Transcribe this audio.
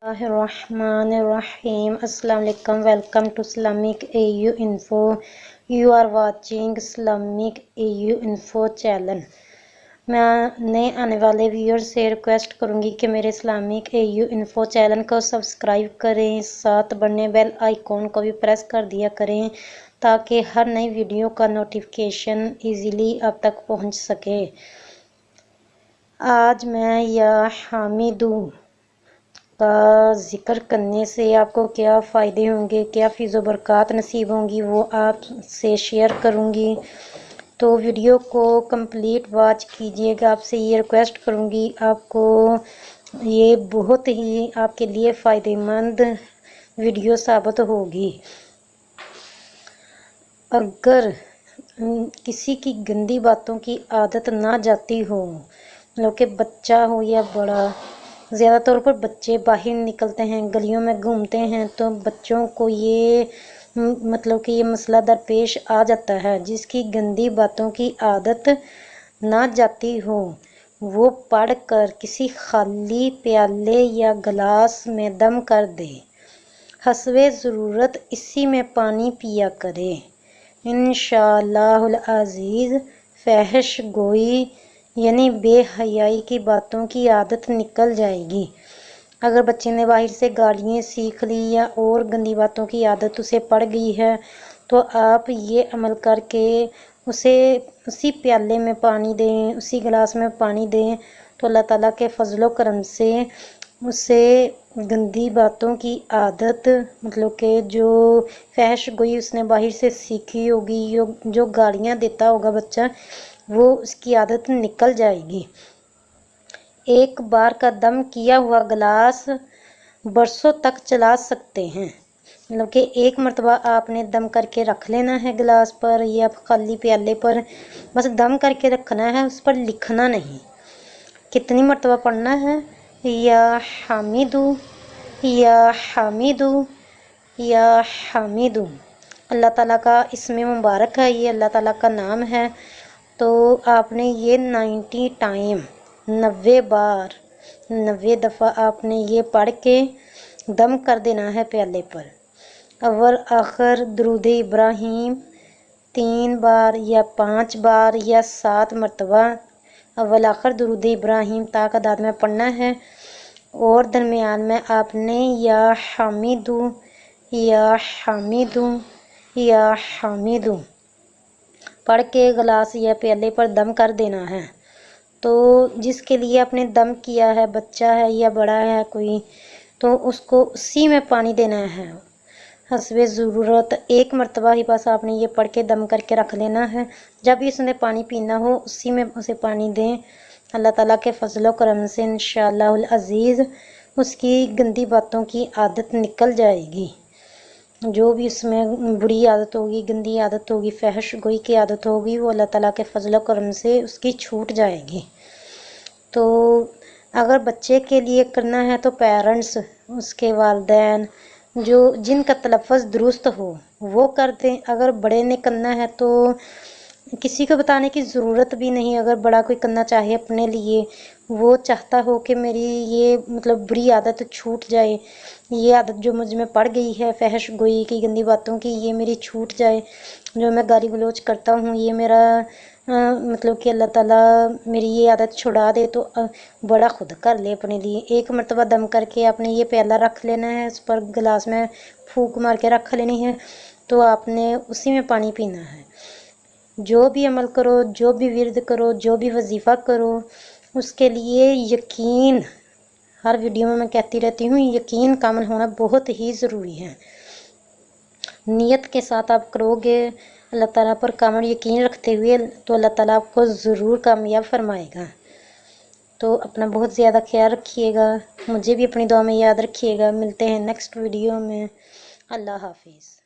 Bismillahirrahmanirrahim. Assalamu alaikum. Welcome to Islamic AU Info. You are watching Islamic AU Info channel. मैं नए आने वाले viewers से request करूंगी कि मेरे इस्लामिक AU Info चैनल को सब्सक्राइब करें, साथ बने बेल आइकॉन को भी प्रेस कर दिया करें ताकि हर नई वीडियो का नोटिफिकेशन इजीली आप तक पहुंच सके। आज मैं या हामिदू का ज़िक्र करने से आपको क्या फ़ायदे होंगे, क्या फ़िज़ो बरक़ात नसीब होंगी, वो आपसे शेयर करूँगी। तो वीडियो को कंप्लीट वॉच कीजिएगा। आपसे ये रिक्वेस्ट करूँगी, आपको ये बहुत ही आपके लिए फ़ायदेमंद वीडियो साबित होगी। अगर किसी की गंदी बातों की आदत ना जाती हो, मतलब कि बच्चा हो या बड़ा, ज़्यादा तौर पर बच्चे बाहर निकलते हैं, गलियों में घूमते हैं, तो बच्चों को ये मतलब कि ये मसला दरपेश आ जाता है। जिसकी गंदी बातों की आदत ना जाती हो, वो पढ़कर किसी खाली प्याले या गिलास में दम कर दे, हस्बे ज़रूरत इसी में पानी पिया करे। इंशाअल्लाहुल अज़ीज़ फहश गोई यानी बेहयाई की बातों की आदत निकल जाएगी। अगर बच्चे ने बाहर से गालियाँ सीख ली या और गंदी बातों की आदत उसे पड़ गई है, तो आप ये अमल करके उसे उसी प्याले में पानी दें, उसी गिलास में पानी दें, तो अल्लाह ताला के फजलो करम से उसे गंदी बातों की आदत, मतलब कि जो फहश गोई उसने बाहर से सीखी होगी, जो गालियाँ देता होगा बच्चा, वो उसकी आदत निकल जाएगी। एक बार का दम किया हुआ गिलास बरसों तक चला सकते हैं। मतलब कि एक मरतबा आपने दम करके रख लेना है गिलास पर या खाली प्याले पर, बस दम करके रखना है, उस पर लिखना नहीं। कितनी मरतबा पढ़ना है? या हामिदू या हामिदू या हामिदू। अल्लाह ताला का इसमें मुबारक है, ये अल्लाह ताला का नाम है। तो आपने ये 90 टाइम 90 बार 90 दफ़ा आपने ये पढ़ के दम कर देना है प्याले पर। अव्वल आखिर दुरूद इब्राहिम 3 बार या 5 बार या 7 मरतबा अव्वल आखिर दुरूद इब्राहिम तादाद में पढ़ना है। और दरमियान में आपने या हामिदू या हामिदू या हामिदू पढ़ के गिलास या प्याले पर दम कर देना है। तो जिसके लिए आपने दम किया है, बच्चा है या बड़ा है कोई, तो उसको उसी में पानी देना है हस्बे ज़रूरत। एक मरतबा ही बस आपने ये पढ़ के दम करके रख लेना है। जब भी उसने पानी पीना हो उसी में उसे पानी दें। अल्लाह ताला के फजलो करम से इंशाअल्लाहुल अज़ीज़ उसकी गंदी बातों की आदत निकल जाएगी। जो भी उसमें बुरी आदत होगी, गंदी आदत होगी, फहश गोई की आदत होगी, वो अल्लाह ताला के फजल करम से उसकी छूट जाएगी। तो अगर बच्चे के लिए करना है तो पेरेंट्स, उसके वालिदैन जो जिनका तलफ़्फ़ुज़ दुरुस्त हो वो कर दें। अगर बड़े ने करना है तो किसी को बताने की ज़रूरत भी नहीं। अगर बड़ा कोई करना चाहे अपने लिए, वो चाहता हो कि मेरी ये मतलब बुरी आदत छूट जाए, ये आदत जो मुझ में पड़ गई है फहश गोई की, गंदी बातों की, ये मेरी छूट जाए, जो मैं गाली गलोच करता हूँ ये मेरा मतलब कि अल्लाह ताला मेरी ये आदत छुड़ा दे, तो बड़ा खुद कर ले अपने लिए। एक मरतबा दम करके आपने ये प्याला रख लेना है, उस पर गिलास में फूंक मार के रख लेनी है, तो आपने उसी में पानी पीना है। जो भी अमल करो, जो भी विर्द करो, जो भी वजीफ़ा करो, उसके लिए यकीन, हर वीडियो में मैं कहती रहती हूँ, यकीन कामिल होना बहुत ही ज़रूरी है। नियत के साथ आप करोगे अल्लाह ताला पर कामिल यकीन रखते हुए, तो अल्लाह ताला आपको ज़रूर कामयाब फरमाएगा। तो अपना बहुत ज़्यादा ख्याल रखिएगा, मुझे भी अपनी दुआ में याद रखिएगा। मिलते हैं नेक्स्ट वीडियो में। अल्लाह हाफिज़।